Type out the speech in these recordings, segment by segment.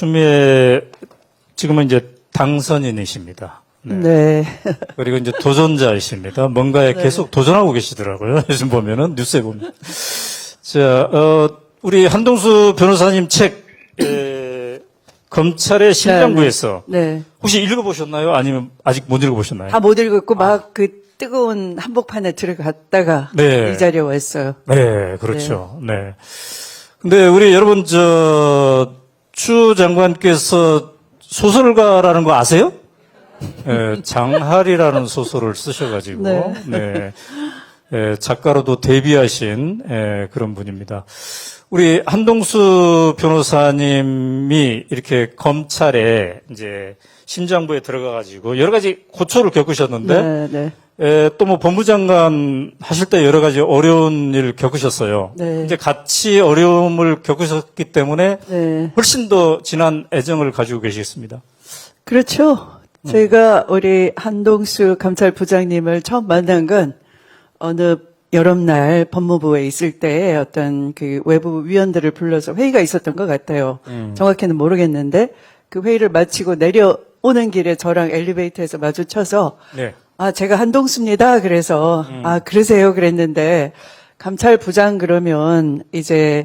추미애 지금은 이제 당선인이십니다. 네. 네. 그리고 이제 도전자이십니다. 뭔가에 계속 도전하고 계시더라고요. 요즘 보면은 뉴스에 보면. 자, 우리 한동수 변호사님 책 검찰의 심장부에서 네. 혹시 읽어보셨나요? 아니면 아직 못 읽어보셨나요? 다 못 읽었고 막 그 뜨거운 한복판에 들어갔다가 네. 이 자리에 왔어요. 네, 그렇죠. 네. 근데 우리 여러분 추 장관께서 소설가라는 거 아세요? 네, 장할이라는 소설을 쓰셔가지고 네. 네. 작가로도 데뷔하신 그런 분입니다. 우리 한동수 변호사님이 이렇게 검찰에 이제 심장부에 들어가가지고 여러 가지 고초를 겪으셨는데 네, 네. 또 뭐 법무장관 하실 때 여러 가지 어려운 일 겪으셨어요. 네. 이제 같이 어려움을 겪으셨기 때문에 네. 훨씬 더 진한 애정을 가지고 계시겠습니다. 그렇죠. 제가 우리 한동수 감찰부장님을 처음 만난 건 어느 여름날 법무부에 있을 때 어떤 그 외부 위원들을 불러서 회의가 있었던 것 같아요. 정확히는 모르겠는데 그 회의를 마치고 내려오는 길에 저랑 엘리베이터에서 마주쳐서 네. 아, 제가 한동수입니다. 그래서 아, 그러세요. 그랬는데 감찰부장 그러면 이제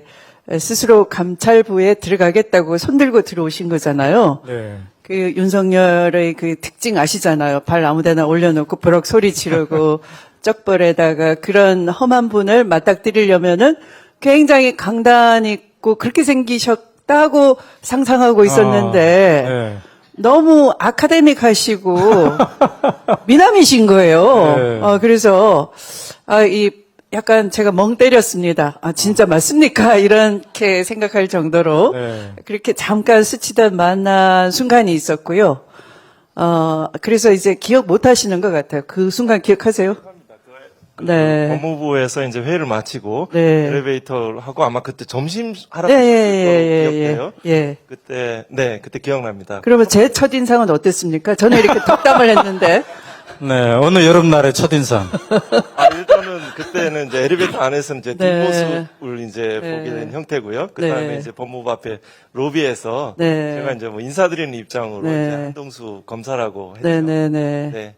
스스로 감찰부에 들어가겠다고 손들고 들어오신 거잖아요. 네. 그 윤석열의 그 특징 아시잖아요. 발 아무데나 올려놓고 버럭 소리 지르고 쩍벌에다가 그런 험한 분을 맞닥뜨리려면은 굉장히 강단 있고 그렇게 생기셨다고 상상하고 있었는데 네. 너무 아카데믹 하시고 미남이신 거예요. 네. 그래서 이 약간 제가 멍 때렸습니다. 아, 진짜 맞습니까? 이렇게 생각할 정도로 네. 그렇게 잠깐 스치듯 만난 순간이 있었고요. 그래서 이제 기억 못 하시는 것 같아요. 그 순간 기억하세요? 네. 법무부에서 이제 회의를 마치고 네. 엘리베이터를 하고 아마 그때 점심 하러 예, 갔을 예, 걸로 예, 기억돼요. 예. 그때 기억납니다. 그러면 제 첫인상은 어땠습니까? 저는 이렇게 덕담을 했는데. 네. 어느 여름날의 첫인상. 일단은 그때는 이제 엘리베이터 안에서는 이제 네. 뒷모습을 이제 네. 보게 된 형태고요. 그 다음에 네. 이제 법무부 앞에 로비에서 네. 제가 이제 뭐 인사드리는 입장으로 네. 이제 한동수 검사라고 했죠. 네네네. 네.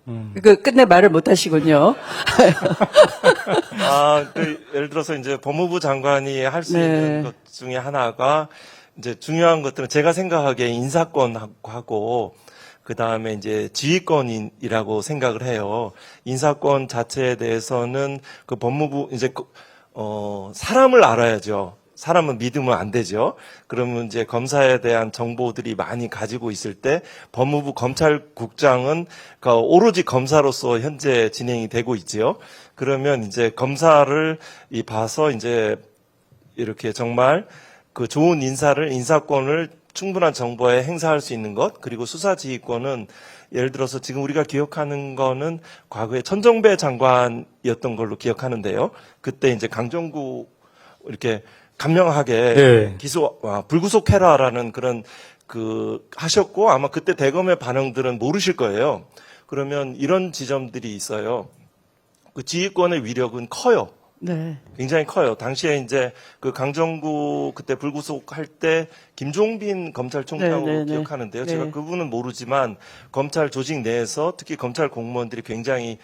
끝내 말을 못 하시군요. 예를 들어서 이제 법무부 장관이 할 수 네. 있는 것 중에 하나가 이제 중요한 것들은 제가 생각하기에 인사권하고 그 다음에 이제 지휘권이라고 생각을 해요. 인사권 자체에 대해서는 그 법무부 이제 사람을 알아야죠. 사람은 믿으면 안 되죠. 그러면 이제 검사에 대한 정보들이 많이 가지고 있을 때 법무부 검찰국장은 그 오로지 검사로서 현재 진행이 되고 있지요. 그러면 이제 검사를 봐서 이제 이렇게 정말 그 좋은 인사권을 충분한 정보에 행사할 수 있는 것, 그리고 수사지휘권은 예를 들어서 지금 우리가 기억하는 거는 과거에 천정배 장관이었던 걸로 기억하는데요. 그때 이제 강정구 이렇게 감명하게 네. 불구속해라라는 그런 하셨고 아마 그때 대검의 반응들은 모르실 거예요. 그러면 이런 지점들이 있어요. 그 지휘권의 위력은 커요. 네. 굉장히 커요. 당시에 이제 그 강정구 그때 불구속할 때 김종빈 검찰총장으로 네, 네, 네. 기억하는데요. 네. 제가 그분은 모르지만 검찰 조직 내에서 특히 검찰 공무원들이 굉장히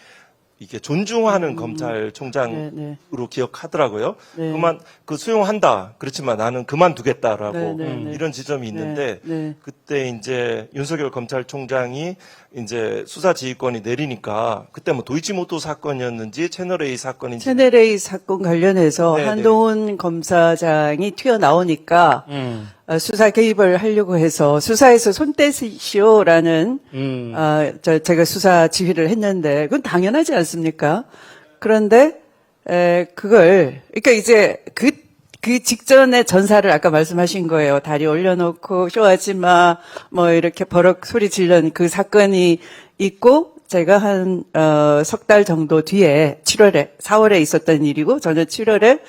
이게 존중하는 검찰총장으로 네, 기억하더라고요. 네. 그만 수용한다. 그렇지만 나는 그만두겠다라고 네, 네, 네. 이런 지점이 있는데 네, 네. 그때 이제 윤석열 검찰총장이 이제 수사지휘권이 내리니까 그때 뭐 도이치모토 사건이었는지 채널A 사건인지 채널A 사건 관련해서 네, 한동훈 검사장이 튀어나오니까 수사 개입을 하려고 해서 수사에서 손 떼시오라는 제가 수사 지휘를 했는데 그건 당연하지 않습니까? 그런데 그러니까 이제 그 직전에 전사를 아까 말씀하신 거예요. 다리 올려놓고 쇼하지 마, 뭐 이렇게 버럭 소리 질른 그 사건이 있고 제가 한 석 달 정도 뒤에 4월에 있었던 일이고 저는 7월에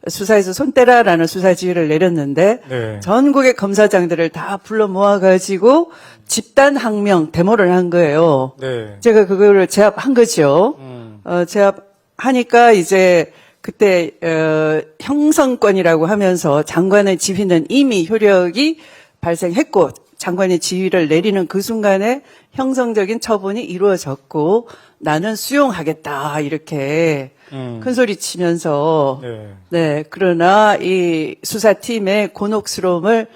수사에서 손 떼라라는 수사 지휘를 내렸는데 네. 전국의 검사장들을 다 불러 모아가지고 집단 항명 데모를 한 거예요. 네. 제가 그거를 제압한 거죠. 제압하니까 이제 그때 형성권이라고 하면서 장관의 지휘는 이미 효력이 발생했고 장관이 지휘를 내리는 그 순간에 형성적인 처분이 이루어졌고 나는 수용하겠다 이렇게 큰 소리 치면서 네. 네 그러나 이 수사팀의 곤혹스러움을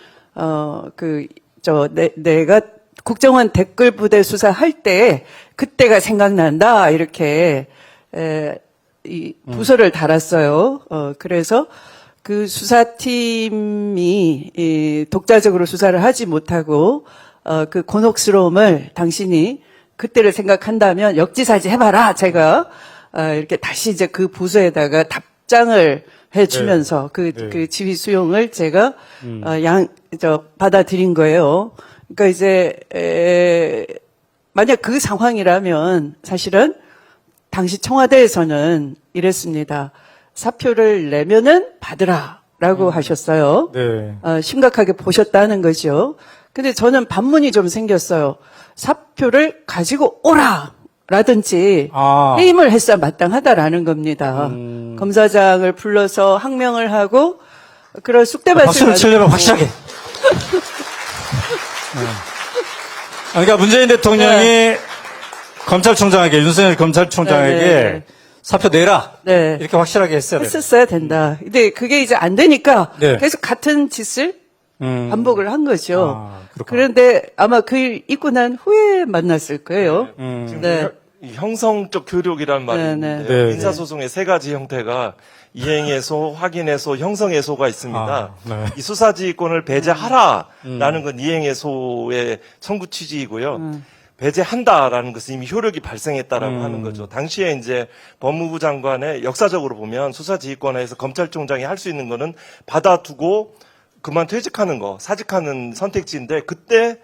내가 국정원 댓글 부대 수사할 때 그때가 생각난다 이렇게 이 부서를 달았어요. 그래서 그 수사팀이 독자적으로 수사를 하지 못하고 그 곤혹스러움을 당신이 그때를 생각한다면 역지사지 해봐라. 제가 이렇게 다시 이제 그 부서에다가 답장을 해주면서 그 지휘 수용을 제가 받아들인 거예요. 그러니까 이제 만약 그 상황이라면 사실은 당시 청와대에서는 이랬습니다. 사표를 내면은 받으라라고 하셨어요. 네. 심각하게 보셨다는 거죠. 근데 저는 반문이 좀 생겼어요. 사표를 가지고 오라라든지 해임을 했어야 마땅하다라는 겁니다. 검사장을 불러서 항명을 하고 그런 쑥대밭을 박수를 치려면 확실하게. 그러니까 문재인 대통령이 검찰총장에게 윤석열 검찰총장에게 사표 내라. 네. 이렇게 확실하게 했어야 돼요. 했었어야 된다. 근데 그게 이제 안 되니까 네. 계속 같은 짓을 반복을 한 거죠. 그렇구나. 그런데 아마 그 읽고 난 후에 만났을 거예요. 지금 네. 이 형성적 교력이라는 말이 네, 있는데 네. 네, 민사소송의 세 가지 형태가 이행애소, 확인애소, 형성애소가 있습니다. 네. 이 수사지휘권을 배제하라라는 건 이행애소의 청구 취지이고요. 배제한다라는 것은 이미 효력이 발생했다라고 하는 거죠. 당시에 이제 법무부 장관의 역사적으로 보면 수사지휘권에서 검찰총장이 할 수 있는 거는 받아두고 그만 퇴직하는 거, 사직하는 선택지인데 그때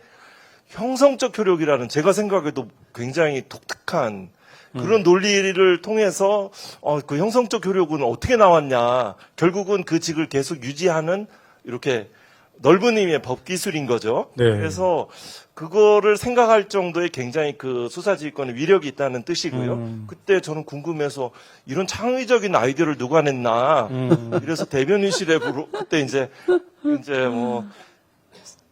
형성적 효력이라는 제가 생각해도 굉장히 독특한 그런 논리를 통해서 그 형성적 효력은 어떻게 나왔냐. 결국은 그 직을 계속 유지하는 이렇게 넓은 의미의 법 기술인 거죠. 네. 그래서 그거를 생각할 정도의 굉장히 그 수사지휘권의 위력이 있다는 뜻이고요. 그때 저는 궁금해서 이런 창의적인 아이디어를 누가 냈나. 이래서 대변인실에 그때 이제 뭐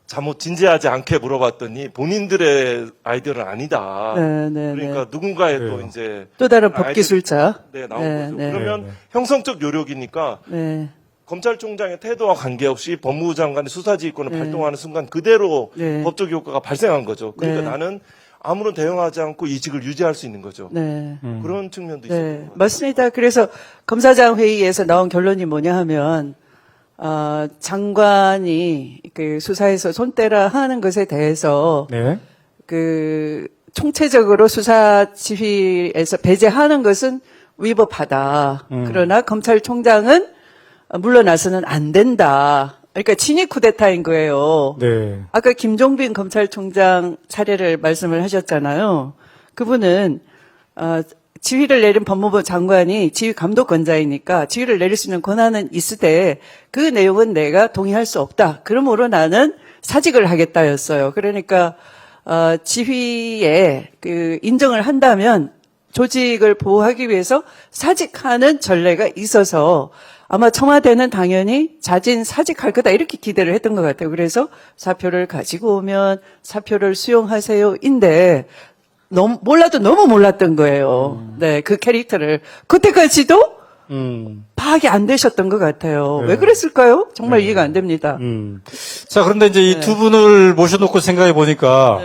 잘못 진지하지 않게 물어봤더니 본인들의 아이디어는 아니다. 네. 그러니까 누군가의 또 이제 또 다른 법기술자. 네, 나온 네, 거죠. 네. 그러면 형성적 요력이니까 네. 검찰총장의 태도와 관계없이 법무부 장관의 수사지휘권을 발동하는 순간 그대로 네. 법적 효과가 발생한 거죠. 그러니까 네. 나는 아무런 대응하지 않고 이직을 유지할 수 있는 거죠. 네. 그런 측면도 있어요. 네. 맞습니다. 그래서 검사장 회의에서 나온 결론이 뭐냐 하면 장관이 그 수사에서 손대라 하는 것에 대해서 네. 그 총체적으로 수사 지휘에서 배제하는 것은 위법하다. 그러나 검찰총장은 물러나서는 안 된다. 그러니까 친위 쿠데타인 거예요. 네. 아까 김종빈 검찰총장 사례를 말씀을 하셨잖아요. 그분은 지휘를 내린 법무부 장관이 지휘 감독권자이니까 지휘를 내릴 수 있는 권한은 있으되 그 내용은 내가 동의할 수 없다. 그러므로 나는 사직을 하겠다였어요. 그러니까 지휘에 그 인정을 한다면 조직을 보호하기 위해서 사직하는 전례가 있어서 아마 청와대는 당연히 자진 사직할 거다 이렇게 기대를 했던 것 같아요. 그래서 사표를 가지고 오면 사표를 수용하세요인데 몰라도 너무 몰랐던 거예요. 네, 그 캐릭터를 그때까지도 파악이 안 되셨던 것 같아요. 네. 왜 그랬을까요? 정말 이해가 안 됩니다. 자, 그런데 이제 이 두 분을 모셔놓고 생각해 보니까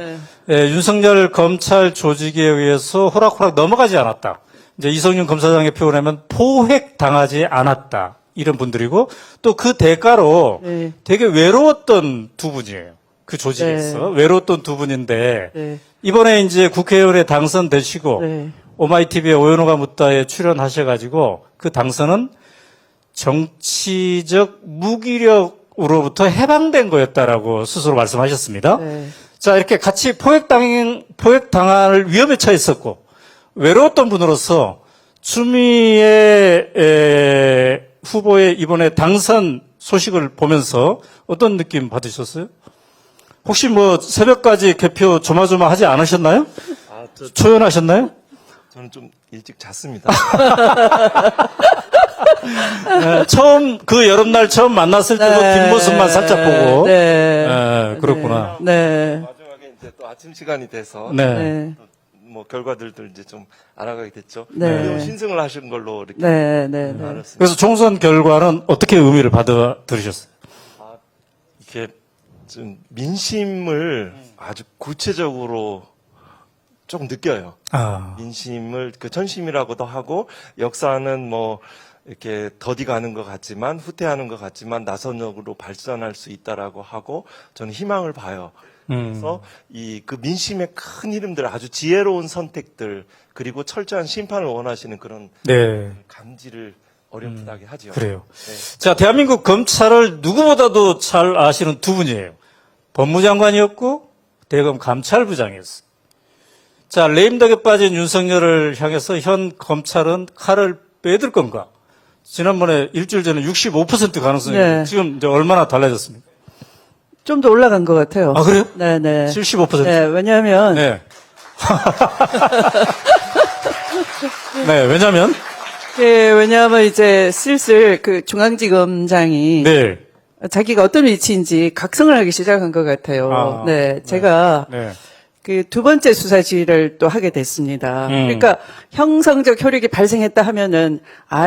윤석열 검찰 조직에 의해서 호락호락 넘어가지 않았다. 이제 이성윤 검사장의 표현하면 포획 당하지 않았다. 이런 분들이고 또 그 대가로 네. 되게 외로웠던 두 분이에요. 그 조직에서 외로웠던 두 분인데 네. 이번에 이제 국회의원에 당선되시고 네. 오마이TV의 오연호가 묻다에 출연하셔가지고 그 당선은 정치적 무기력으로부터 해방된 거였다라고 스스로 말씀하셨습니다. 네. 자, 이렇게 같이 포획당할 위험에 처했었고 외로웠던 분으로서 추미애 후보의 이번에 당선 소식을 보면서 어떤 느낌 받으셨어요? 혹시 뭐 새벽까지 개표 조마조마하지 않으셨나요? 초연하셨나요? 저는 좀 일찍 잤습니다. 처음 그 여름날 처음 만났을 때도 뒷모습만 살짝 보고. 네. 그렇구나. 네. 마지막에 이제 또 아침 시간이 돼서 네. 네. 뭐 결과들도 이제 좀 알아가게 됐죠. 네. 그리고 신승을 하신 걸로 이렇게 네. 네. 네. 알았습니다. 그래서 총선 결과는 어떻게 의미를 받아 들으셨어요? 이렇게 좀 민심을 아주 구체적으로 좀 느껴요. 아, 민심을 그 전심이라고도 하고 역사는 뭐 이렇게 더디가는 것 같지만 후퇴하는 것 같지만 나선역으로 발전할 수 있다라고 하고 저는 희망을 봐요. 그래서 이 그 민심의 큰 이름들 아주 지혜로운 선택들 그리고 철저한 심판을 원하시는 그런 네. 감지를 어렴풋하게 하죠. 그래요. 자, 대한민국 검찰을 누구보다도 잘 아시는 두 분이에요. 법무장관이었고 대검 감찰부장이었어요. 자, 레임덕에 빠진 윤석열을 향해서 현 검찰은 칼을 빼들 건가? 지난번에 일주일 전에 65% 가능성이 네. 지금 이제 얼마나 달라졌습니까? 좀 더 올라간 것 같아요. 아, 그래요? 네, 네. 75%? 네, 왜냐하면 네. 네, 왜냐면 왜냐하면 이제 슬슬 그 중앙지검장이 네. 자기가 어떤 위치인지 각성을 하기 시작한 것 같아요. 아, 네, 제가 네. 그 두 번째 수사 지휘를 또 하게 됐습니다. 그러니까 형성적 효력이 발생했다 하면은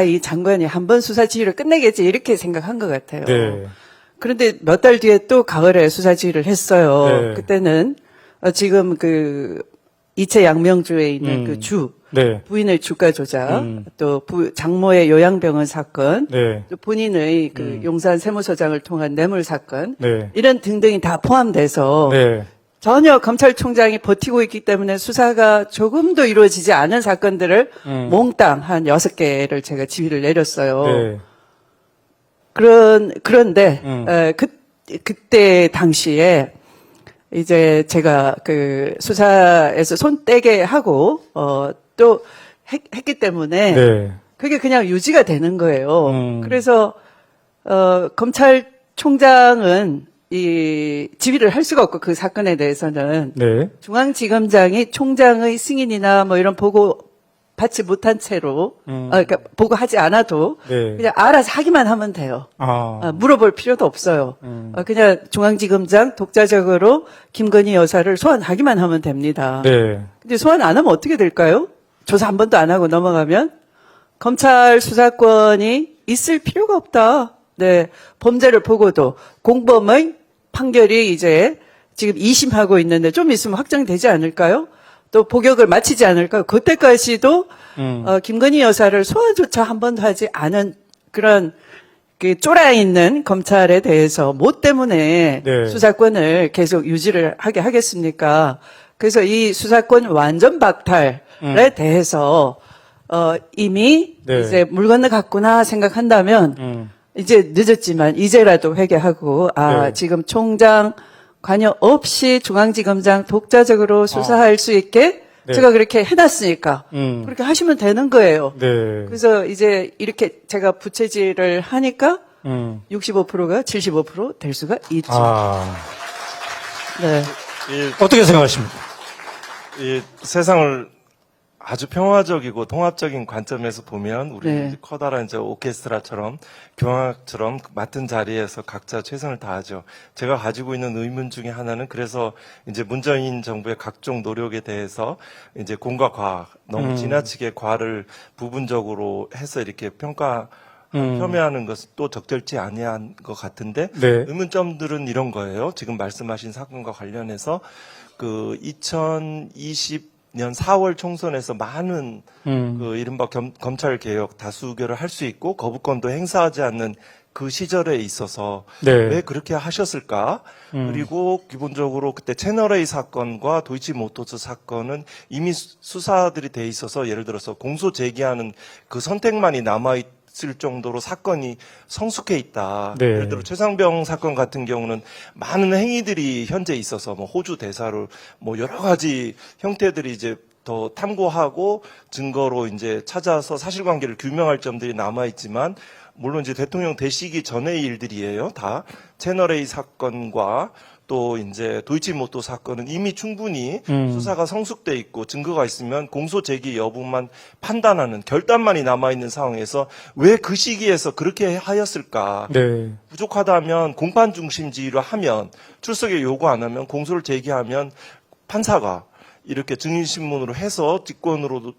이 장관이 한 번 수사 지휘를 끝내겠지 이렇게 생각한 것 같아요. 네. 그런데 몇 달 뒤에 또 가을에 수사 지휘를 했어요. 네. 그때는 지금 그 이채 양명주에 있는 그 주 네. 부인의 주가 조작, 또 장모의 요양병원 사건, 네. 또 본인의 그 용산 세무서장을 통한 몽출 사건, 네. 이런 등등이 다 포함돼서 네. 전혀 검찰총장이 버티고 있기 때문에 수사가 조금도 이루어지지 않은 사건들을 몽땅 한 6개를 제가 지휘를 내렸어요. 네. 그런데 그때 당시에 이제 제가 그 수사에서 손 떼게 하고 또 했기 때문에 네. 그게 그냥 유지가 되는 거예요. 음. 그래서 검찰총장은 이 지휘를 할 수가 없고 그 사건에 대해서는 네. 중앙지검장이 총장의 승인이나 뭐 이런 보고 받지 못한 채로 그러니까 보고하지 않아도 네. 그냥 알아서 하기만 하면 돼요. 물어볼 필요도 없어요. 그냥 중앙지검장 독자적으로 김건희 여사를 소환하기만 하면 됩니다. 네. 근데 소환 안 하면 어떻게 될까요? 조사 한 번도 안 하고 넘어가면 검찰 수사권이 있을 필요가 없다. 네, 범죄를 보고도 공범의 판결이 이제 지금 2심하고 있는데 좀 있으면 확정되지 않을까요? 또 복역을 마치지 않을까요? 그때까지도 김건희 여사를 소환조차 한 번도 하지 않은 그런 그 쫄아 있는 검찰에 대해서 뭐 때문에 네. 수사권을 계속 유지를 하게 하겠습니까? 그래서 이 수사권 완전 박탈에 대해서 이미 네. 이제 물 건너갔구나 생각한다면 이제 늦었지만 이제라도 회개하고 네. 지금 총장 관여 없이 중앙지검장 독자적으로 수사할 수 있게 네. 제가 그렇게 해놨으니까 그렇게 하시면 되는 거예요. 네. 그래서 이제 이렇게 제가 부채질을 하니까 65%가 75%될 수가 있죠. 네. 어떻게 생각하십니까? 이 세상을 아주 평화적이고 통합적인 관점에서 보면 우리 네. 이제 커다란 이제 오케스트라처럼 교향악처럼 맡은 자리에서 각자 최선을 다하죠. 제가 가지고 있는 의문 중에 하나는 그래서 이제 문재인 정부의 각종 노력에 대해서 이제 공과 과 너무 지나치게 과를 부분적으로 해서 이렇게 폄훼하는 것은 또 적절치 아니한 것 같은데 네. 의문점들은 이런 거예요. 지금 말씀하신 사건과 관련해서 그 2020년 4월 총선에서 많은 그 이른바 검찰 개혁 다수결을 할 수 있고 거부권도 행사하지 않는 그 시절에 있어서 네. 왜 그렇게 하셨을까? 그리고 기본적으로 그때 채널A 사건과 도이치모터스 사건은 이미 수사들이 돼 있어서 예를 들어서 공소 제기하는 그 선택만이 남아 있을 정도로 사건이 성숙해 있다. 네. 예를 들어 최상병 사건 같은 경우는 많은 행위들이 현재 있어서 뭐 호주 대사로 뭐 여러 가지 형태들이 이제 더 탐구하고 증거로 이제 찾아서 사실관계를 규명할 점들이 남아 있지만 물론 이제 대통령 되시기 전의 일들이에요. 다 채널A 사건과 또 이제 도이치모터 사건은 이미 충분히 수사가 성숙돼 있고 증거가 있으면 공소 제기 여부만 판단하는 결단만이 남아 있는 상황에서 왜 그 시기에서 그렇게 하였을까? 네. 부족하다면 공판 중심주의로 하면 출석에 요구 안 하면 공소를 제기하면 판사가 이렇게 증인신문으로 해서 직권으로도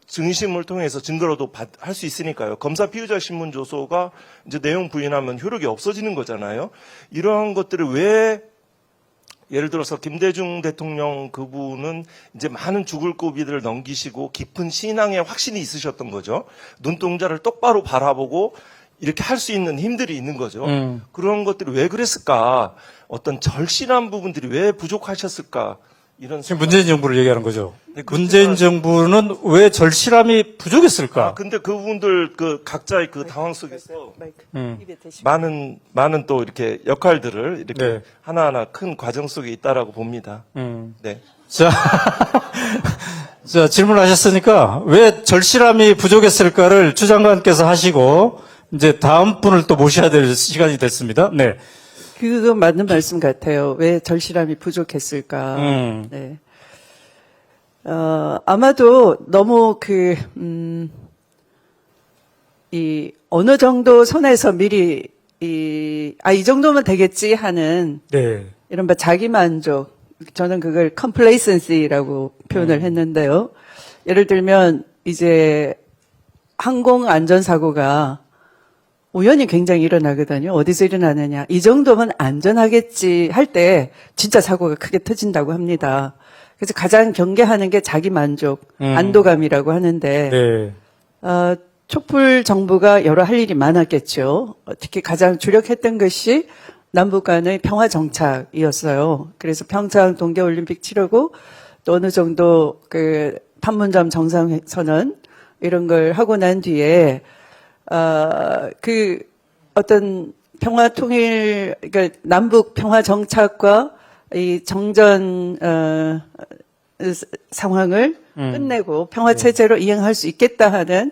증인신문을 통해서 증거로도 할 수 있으니까요. 검사 피의자 신문 조서가 이제 내용 부인하면 효력이 없어지는 거잖아요. 이러한 것들을 왜 예를 들어서 김대중 대통령 그분은 이제 많은 죽을 고비들을 넘기시고 깊은 신앙의 확신이 있으셨던 거죠. 눈동자를 똑바로 바라보고 이렇게 할 수 있는 힘들이 있는 거죠. 그런 것들이 왜 그랬을까? 어떤 절실한 부분들이 왜 부족하셨을까? 이런 지금 문재인 정부를 얘기하는 거죠. 네, 문재인 정부는 왜 절실함이 부족했을까? 근데 그분들 그 각자의 그 당황 속에서 입에 대시- 많은 또 이렇게 역할들을 이렇게 네. 하나하나 큰 과정 속에 있다라고 봅니다. 네. 자, 자, 질문하셨으니까 왜 절실함이 부족했을까를 추 장관께서 하시고 이제 다음 분을 또 모셔야 될 시간이 됐습니다. 네. 그거 맞는 말씀 같아요. 왜 절실함이 부족했을까? 네. 아마도 너무 이 어느 정도 선에서 미리 이 정도면 되겠지 하는 네. 이른바 자기만족. 저는 그걸 complacency라고 표현을 했는데요. 예를 들면 이제 항공 안전사고가 우연히 굉장히 일어나거든요. 어디서 일어나느냐. 이 정도면 안전하겠지 할 때 진짜 사고가 크게 터진다고 합니다. 그래서 가장 경계하는 게 자기만족, 안도감이라고 하는데 네. 촛불 정부가 여러 할 일이 많았겠죠. 특히 가장 주력했던 것이 남북 간의 평화 정착이었어요. 그래서 평창 동계올림픽 치르고 또 어느 정도 그 판문점 정상선언 이런 걸 하고 난 뒤에 그 어떤 평화 통일, 그러니까 남북 평화 정착과 이 정전 상황을 끝내고 평화 체제로 이행할 수 있겠다 하는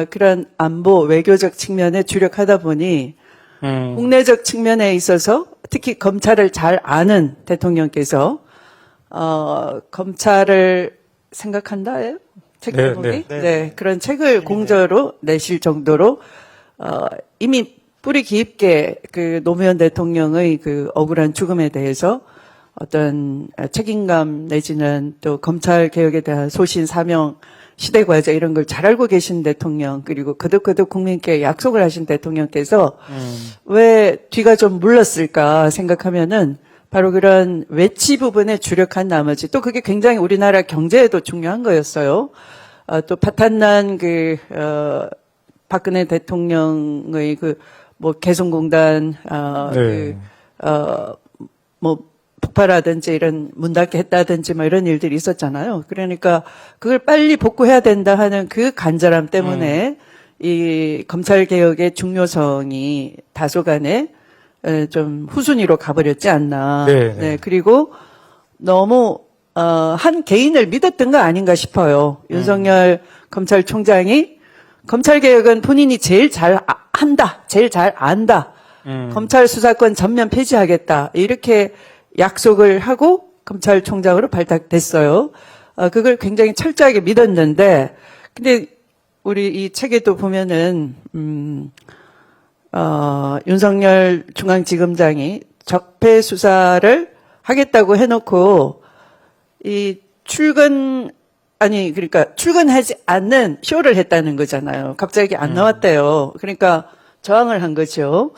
그런 안보 외교적 측면에 주력하다 보니 국내적 측면에 있어서 특히 검찰을 잘 아는 대통령께서 검찰을 생각한다예요? 책 네, 제목이? 네. 네, 그런 책을 공저로 내실 정도로 이미 뿌리 깊게 그 노무현 대통령의 그 억울한 죽음에 대해서 어떤 책임감 내지는 또 검찰 개혁에 대한 소신 사명 시대 과제 이런 걸 잘 알고 계신 대통령 그리고 거듭거듭 국민께 약속을 하신 대통령께서 왜 뒤가 좀 물렀을까 생각하면은 바로 그런 외치 부분에 주력한 나머지 또 그게 굉장히 우리나라 경제에도 중요한 거였어요. 또 파탄난 박근혜 대통령의 뭐 개성공단 네. 뭐 폭발하든지 이런 문 닫게 했다든지 뭐 이런 일들이 있었잖아요. 그러니까 그걸 빨리 복구해야 된다 하는 그 간절함 때문에 이 검찰 개혁의 중요성이 다소간에 좀 후순위로 가버렸지 않나. 네. 그리고 너무 한 개인을 믿었던 거 아닌가 싶어요. 윤석열 검찰총장이 검찰 개혁은 본인이 제일 잘 한다, 제일 잘 안다. 검찰 수사권 전면 폐지하겠다. 이렇게 약속을 하고 검찰총장으로 발탁됐어요. 그걸 굉장히 철저하게 믿었는데, 근데 우리 이 책에도 보면은 윤석열 중앙지검장이 적폐 수사를 하겠다고 해놓고 그러니까 출근하지 않는 쇼를 했다는 거잖아요. 갑자기 안 나왔대요. 그러니까 저항을 한 거죠.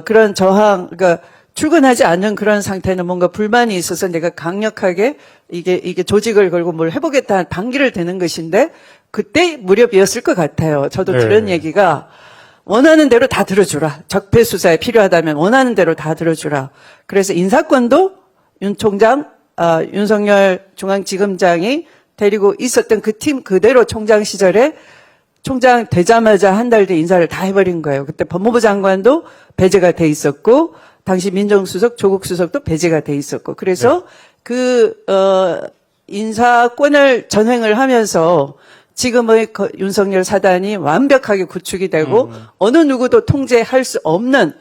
그런 저항, 그러니까 출근하지 않는 그런 상태는 뭔가 불만이 있어서 내가 강력하게 이게 조직을 걸고 뭘 해보겠다는 방기를 대는 것인데 그때 무렵이었을 것 같아요. 저도 네. 들은 얘기가 원하는 대로 다 들어주라. 적폐 수사에 필요하다면 원하는 대로 다 들어주라. 그래서 인사권도 윤 총장, 윤석열 중앙지검장이 데리고 있었던 그 팀 그대로 총장 시절에 총장 되자마자 한 달 뒤에 인사를 다 해버린 거예요. 그때 법무부 장관도 배제가 돼 있었고 당시 민정수석, 조국수석도 배제가 돼 있었고 그래서 인사권을 전횡을 하면서 지금의 윤석열 사단이 완벽하게 구축이 되고 어느 누구도 통제할 수 없는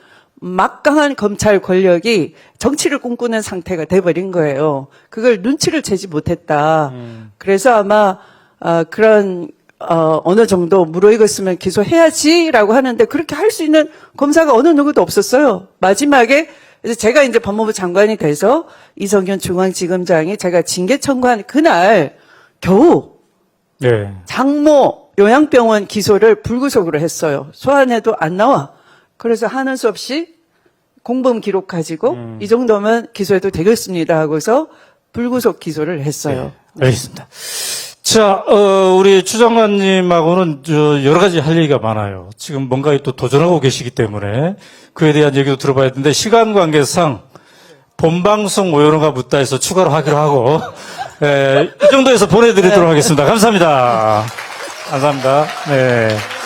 막강한 검찰 권력이 정치를 꿈꾸는 상태가 돼버린 거예요. 그걸 눈치를 채지 못했다. 그래서 아마 그런 어느 정도 무르익었으면 기소해야지라고 하는데 그렇게 할 수 있는 검사가 어느 누구도 없었어요. 마지막에 제가 이제 법무부 장관이 돼서 이성균 중앙지검장이 제가 징계 청구한 그날 겨우 네. 장모 요양병원 기소를 불구속으로 했어요. 소환해도 안 나와. 그래서 하는 수 없이 공범 기록 가지고 이 정도면 기소해도 되겠습니다 하고서 불구속 기소를 했어요. 네, 알겠습니다. 자, 우리 추 장관님하고는 여러 가지 할 얘기가 많아요. 지금 뭔가 또 도전하고 계시기 때문에 그에 대한 얘기도 들어봐야 되는데 시간 관계상 본방송 오연호가 묻다 해서 추가로 하기로 하고 이 정도에서 보내드리도록 하겠습니다. 감사합니다. 감사합니다. 네.